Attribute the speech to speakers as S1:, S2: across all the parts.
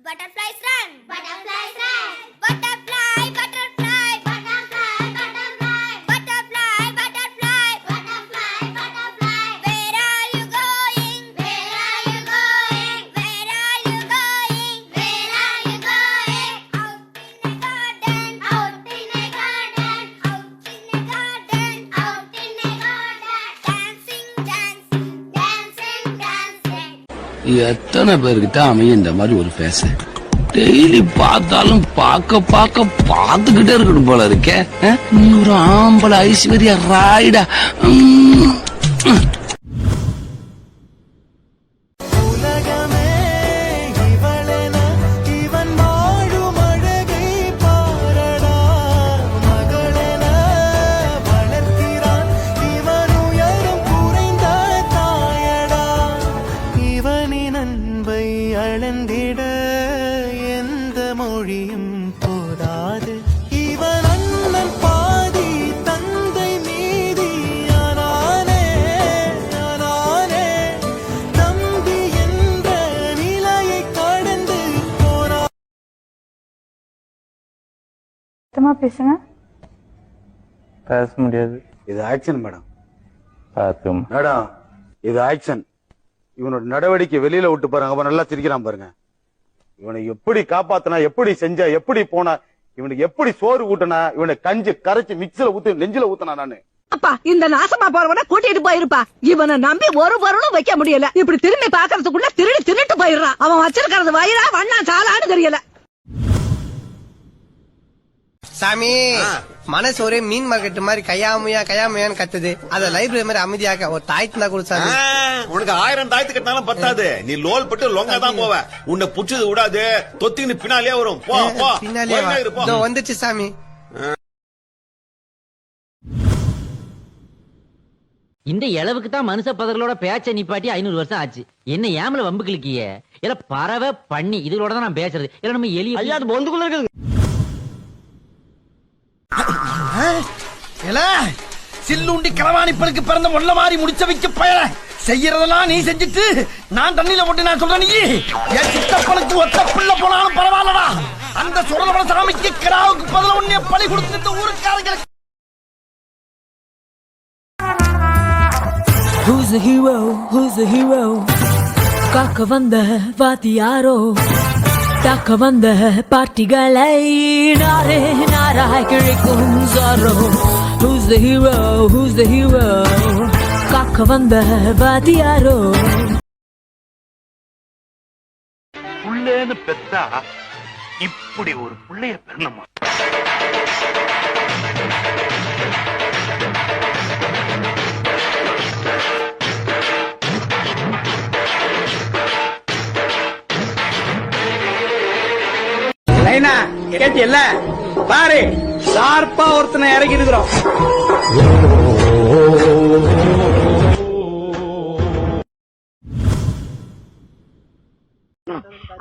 S1: Butterflies run. Butterflies run. Butterfly, butterfly, butterfly, butterfly, butterfly, butterfly, butterfly, butterfly. Where are you going? Where are you going? Where are you going? Where are you going? Out in a garden. Out in a garden. Out in a garden. Out in a garden. Dancing, dancing, dancing, dancing.
S2: எத்தனை பேருக்கு தான் அமையும் இந்த மாதிரி ஒரு பேச daily பார்த்தாலும் பார்த்துக்கிட்டே இருக்கணும் போல இருக்க. நீ ஒரு ஆம்பளை ஐஸ்வர்யா ராய்டா.
S3: அளந்திட எந்த மொழியும் போதாது. இவன் அண்ணன் பாதி தந்தை மீதி ஆனானே நம்பி என்ற நிலையை கடந்து போனா.
S4: பேசுங்க.
S5: பேச முடியாது.
S6: இது ஆக்சன் மேடம்.
S5: பார்த்தும்
S6: மேடம் இது ஆக்சன். இவனோட நடவடிக்கை வெளியில விட்டு பாருங்க. நல்லா சிரிக்கிறான் பாருங்க. இவனை எப்படி காப்பாத்தினா, எப்படி செஞ்சா, எப்படி போனா, இவனுக்கு எப்படி சோறு ஊட்டினா, இவனை கஞ்சி கரைச்சு மிக்சில ஊத்து நெஞ்சில ஊத்தினா. நானு
S7: அப்பா இந்த நாசமா போறவன கூட்டிட்டு போயிருப்பா. இவனை நம்பி ஒரு பொருளும் வைக்க முடியல. இப்படி திரும்பி பாக்குறதுக்குள்ள திருட்டு போயிடுறான். அவன் வச்சிருக்கிறது வயிறா வண்ணா சாலான்னு தெரியல.
S8: சாமி மனசு ஒரே மீன் மார்க்கெட் மாதிரி கையாமையான்னு கத்துது. அத லைப்ரரி மாதிரி அமைதியாக்க ஒரு தாய்த்து தான் கொடுத்தாங்க.
S9: உனக்கு 1000 தாய்த்து கட்டினாலும் பத்தாது. நீ லோல் பட்டு லொங்கா தான் போவ. உன்னை புடிச்சது விடாது. தொத்தின்னு பின்னாலே வரும்.
S8: பின்னாலே வந்துச்சு சாமி.
S10: இந்த இளவுக்கு தான் மனுஷ பதர்களோட பேச்ச நிப்பாட்டி 500 வருஷம் ஆச்சு. என்ன ஏமல வம்பு கிளிக்கிய இல்ல பறவை பண்ணி இதுகளோட தான் நான் பேசுறது. இல்ல நம்ம எலி ஐயா அது பொந்துக்குள்ள இருக்குது.
S3: சில்லுண்டி களவாணிப்பனுக்கு பிறந்த முள்ள மாதிரி முடிச்ச வைக்க பயல செய்யறதெல்லாம் நீ செஞ்சுட்டு நான் தண்ணியில போட்டு நான் சொல்றேன். நீ என் சித்தப்பனுக்கு ஒத்த புள்ள போனாலும் பரவாயில்லடா. அந்த சுரலபட சாமிக்கு கிடாவுக்கு பதில உன்னைய பழி கொடுத்துட்டு ஊருக்காரங்களுக்கு.
S11: Who's the hero? Who's the hero? காக்க வந்த வாத்தியாரோ தாக்க வந்த பார்ட்டிகளை நாரே நாராய் கிழிக்கும் sorrow. Who's the hero? Who's the hero? காக்க வந்த வாத்தியாரோ.
S9: புள்ளேன்னு பெத்தா இப்படி ஒரு புள்ளைய பெறணுமா?
S3: கேட்டியல்ல பாரு ஷார்ப்பா ஒருத்தனை இறக்கி இருக்கிறோம்.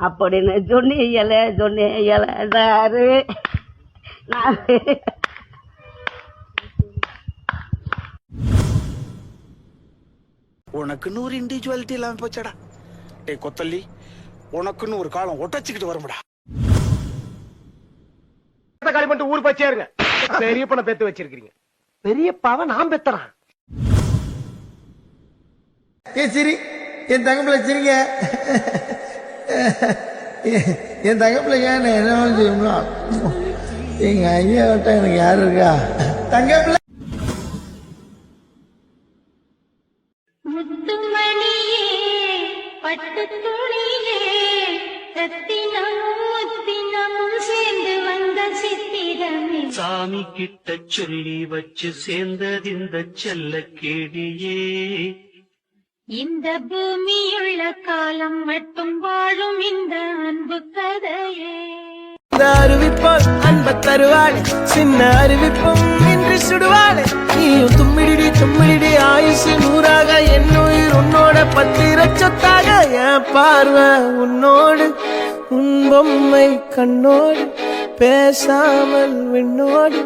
S7: அப்படின்னு சொன்னியலாரு
S3: உனக்குன்னு ஒரு இண்டிவிஜுவாலிட்டி இல்லாம போச்சடா. டே கொத்தல்லி உனக்குன்னு ஒரு காலம் ஒட்டச்சுக்கிட்டு வரும்டா. காலி பண்ணிட்டு ஊர் பச்சையாருங்க. பெரிய பணம் பெத்து வச்சிருக்கீங்க. பெரியப்பாவை நான் பெத்தறான். சரி என் தங்கப்பிள்ளை சரிங்க. என் தங்கப்பிள்ளைங்க என்ன செய்யணும். எங்க ஐயா விட்டா எனக்கு யாரு இருக்கா? தங்கப்பிள்ளை
S1: முத்துமணியே பட்டு துணியே ரத்தினமும் முத்தினமும் சேர்ந்து வந்த சித்திரமே.
S3: சாமி கிட்ட சொல்லி வச்சு சேர்ந்தது இந்த செல்ல கேடியே.
S1: இந்த பூமியுள்ள காலம் மட்டும் வாழும் இந்த அன்பு கதையே.
S3: அறிவிப்பால் அன்ப தருவாள் சின்ன அறிவிப்பும் இன்று சுடுவாள். நீயும் தும்மிடி ஆயுசு 100ஆக என் உயிர் உன்னோட 10 லட்சத்தாக. என் பார்வை உன்னோடு உன் பொம்மை கண்ணோடு பேசாமல் விண்ணோடு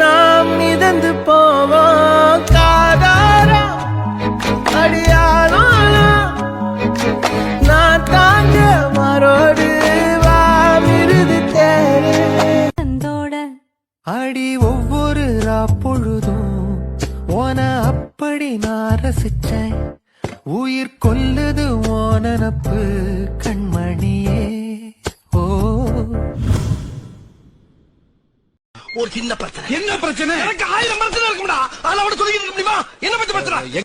S3: நாம் மிதந்து போவோம். காதாரா அடியாளோ நான் தாங்க மாறோடு வா. ஏனடி ஒவ்வொரு பொழுதும் ஓன அப்படி நான் ரசிச்சேன் உயிர் கொல்லுது ஓனப்பு கண்மணியே ஓ ஒரு சின்ன பிரச்சனை. என்ன பிரச்சனை? எனக்கு 1000 பிரச்சனை இருக்கும்டா. அதனால அவட சொல்லிட்டு இருக்க முடியுமா? என்ன பத்தி பிரச்சனை?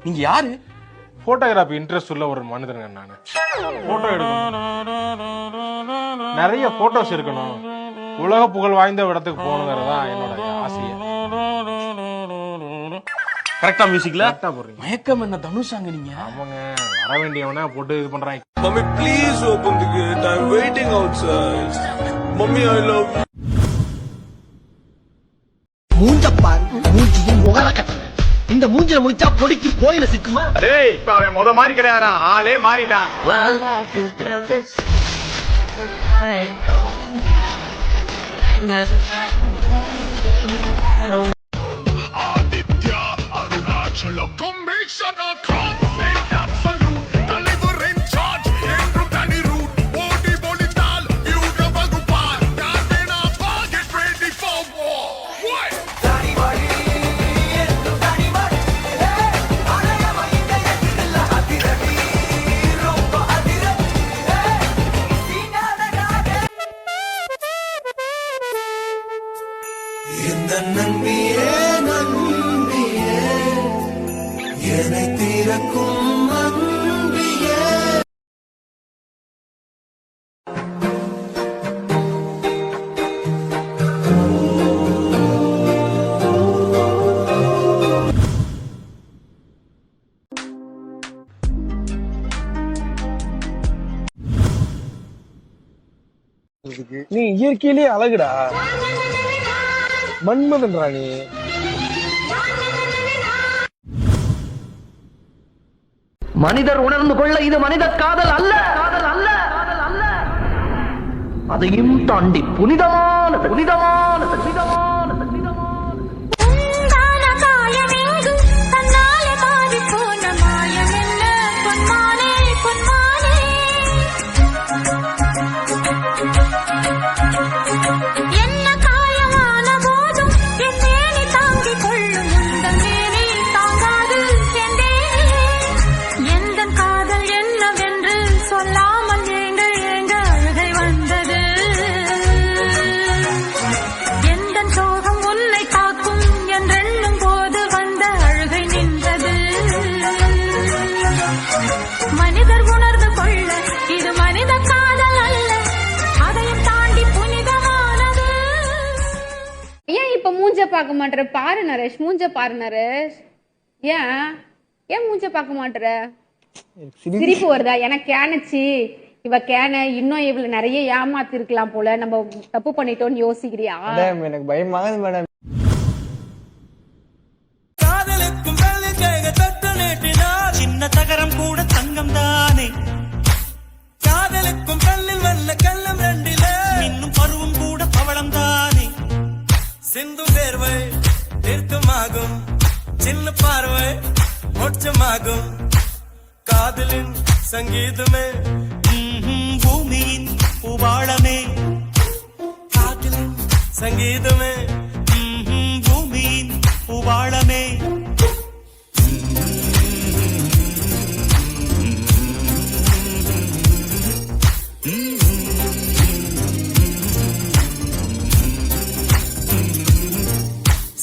S12: நீங்க யாரு? போட்டோகிராஃபி இன்ட்ரெஸ்ட் உள்ள ஒரு மனிதனுங்க நானு. போட்டோ எடுக்கணும், நிறைய போட்டோஸ் இருக்கணும், உலக புகழ் வாய்ந்த இடத்துக்கு போகணுங்கிறதா என்னோட ஆசையே.
S3: கரெக்டா மியூசிக்ல
S12: கரெக்டா போடுறீங்க.
S3: மயக்கம் என்ன தனுஷாங்க நீங்க?
S12: ஆமாங்க, வர வேண்டியவனா போட்டு இது பண்றாங்க.
S9: Mummy please open the gate. I am waiting outside. Mummy I love you.
S3: மூஞ்சப்பார் மூஞ்சியும் முகர கட்டல. இந்த மூஞ்சில முடிச்சா பொடிக்கு போயில சிக்குமா?
S6: டேய் இப்ப அவன் முத மாதிரி கிடையாதா, ஆளே மாறிட்டான்.
S3: நம்பியே நம்பியே என்னை தீரக்கும் அன்பியே.
S12: நீ இயற்கையிலேயே அழகுடா, மன்மதன் ராணி.
S3: மனிதர் உணர்ந்து கொள்ள இது மனித காதல் அல்ல, காதல் அல்ல, காதல் அல்ல. அதையும் தாண்டி புனிதமானது, புனிதமானது, புனிதமானது, புனிதமானது.
S1: உண்டான காயமெங்கும் தன்னாலே மாறிப் போன மாயம் என்ன பொன்மானே, பொன்மானே. என்ன காயமான போதும் என் மேனி தாங்கிக் கொள்ளும் உந்தன் மேனி தாங்காது என்றேனே. எந்தன் காதல் என்னவென்று சொல்லாமல் ஏங்க ஏங்க அழுகை வந்தது. எந்தன் சோகம் உன்னை தாக்கும் என்றெண்ணும் போது வந்த அழுகை நின்றது. மனிதர் உணர்ந்து கொள்ள இது மனித காதல் அல்ல, அதையும் தாண்டி புனிதமானது.
S4: ஏன் இப்ப மூஞ்ச பார்க்க மாட்டற? பாரு நரேஷ், மூஞ்ச பாரு நரேஷ். ஏன் மூஞ்ச பார்க்க மாட்டற? சிரிப்பு வருதா? எனக்கு கேனச்சு இவ கேன இன்னும் இவள நிறைய ஏமாத்தி இருக்கலாம் போல, நம்ம தப்பு பண்ணிட்டோம்னு யோசிக்கிறியா?
S12: எனக்கு பயமாகுது மேடம்.
S3: காதலுக்கும் வெள்ளிக்கைக தொட்டு நீட்டினார் சின்ன தகரம் கூட தங்கம் தானே. காதலுக்கும் கல்லில் வல்ல கல்லம் ரெண்டில இன்னும் பருவம் கூட பவளம் தானே. சிந்து தேர்வை நிறுத்தமாகும், சின்ன பார்வை மோட்சமாகும். காதலின் சங்கீதமே பூமியின் பூபாளமே. காதலின் சங்கீதமே பூமியின் பூபாளமே.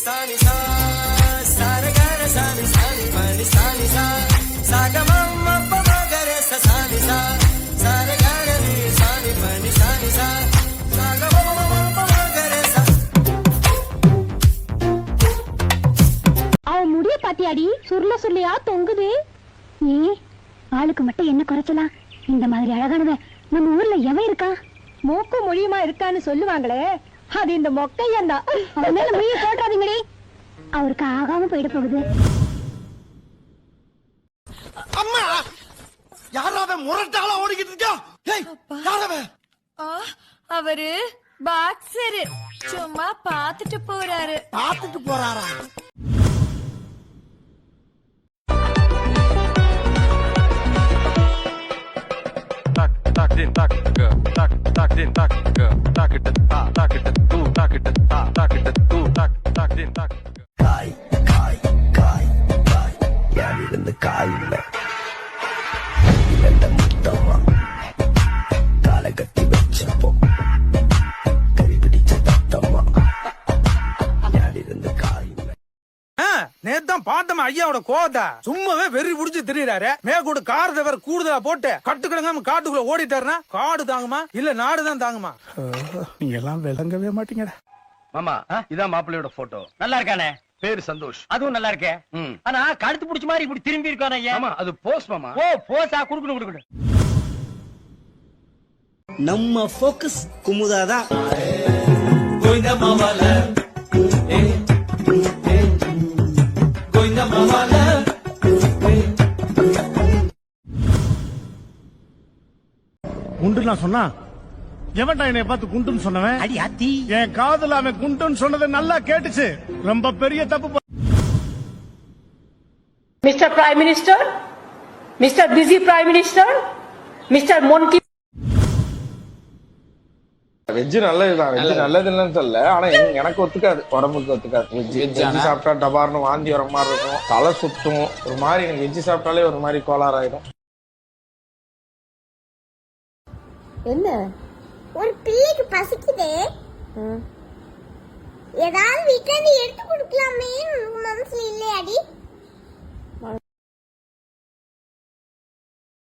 S3: சானி சா சாரகர சானி சானி மணி சானி சா சாகமம் அப்பமகர சானி சா சாரகர நீ சானி மணி சானி சா சாகமம் அப்பமகர சா.
S1: அவ முடிய பாத்தியாடி, சுருள சுருளையா தொங்குது. ஆளுக்கு மட்டும் என்ன குறைச்சலாம்? இந்த மாதிரி அழகானவ நம்ம ஊர்ல எவன் இருக்கா? மூக்கு மொழியுமா இருக்கான்னு சொல்லுவாங்களே, அது இந்த மொக்கையன் தான். அவன் மேல மொழிய போட்டாதீங்கடி, அவருக்கு ஆகாம போயிட போகுது.
S3: அம்மா யாராவது முரட்டால ஓடிக்கிட்டு இருக்கா?
S11: அவரு பாக்ஸரு சும்மா பாத்துட்டு போறாரு.
S3: பார்த்துட்டு போறாரா? காய் காய் காய் காய் யாரிருந்து காய் இல்ல இரண்ட முத்தமா காலை கட்டி வச்சப்போ கறி பிடிச்ச தத்தம்மா யாரிருந்து காய் இல்ல.
S8: நேத்தான் பார்த்தோம் ஐயாவோட கோவத்தை. சும்மாவே வெறி புடிச்சு திரியறாரு. மேற்கூட கார் தவிர கூடுதலா போட்டு கட்டுக்கிடங்க காட்டுக்குள்ள ஓடிட்டாருன்னா காடு தாங்குமா இல்ல நாடுதான் தாங்குமா?
S3: நீங்க எல்லாம் விளங்கவே மாட்டீங்கடா.
S8: மாமா இதான் மாப்பிள்ளையோட போட்டோ. நல்லா இருக்கானே? பேரு சந்தோஷ். அதுவும் நல்லா இருக்கே. ஆனா கழுத்து புடிச்ச மாதிரி இப்படி திரும்பி இருக்கானே. ஆமா அது போஸ் மாமா. ஓ போஸா? குடுக்கணும் குடுக்கணும்.
S3: நம்ம ஃபோக்கஸ் குமுதாதான். குண்டு நான் சொன்னா எவன்டா என்னை பார்த்து குண்டுன்னு சொன்னவன்?
S8: அடி அத்தி.
S3: என் காதுல அவன் குண்டுன்னு சொன்னது நல்லா கேட்டுச்சு. ரொம்ப பெரிய தப்பு.
S7: Mister prime minister, Mister busy prime minister, Mister monkey.
S12: Veg நல்லதுதான். வெஜ் நல்லது இல்லைன்னு சொல்ல, ஆனா எனக்கு ஒத்துக்காது, உடம்புக்கு ஒத்துக்காது. வெஜ் சாப்பிட்டா டபார்னு வாந்தி வர மாதிரி இருக்கும், தலை சுத்தும், ஒரு மாதிரி. எனக்கு வெஜ் சாப்பிட்டாலே ஒரு மாதிரி கோளாறாயிடும்.
S1: என்ன ஒரு பிள்ளைக்கு பசிக்குது, ஏதாவது வீட்டுல இருந்து எடுத்து கொடுக்கலாமே மனசுல இல்லையாடி?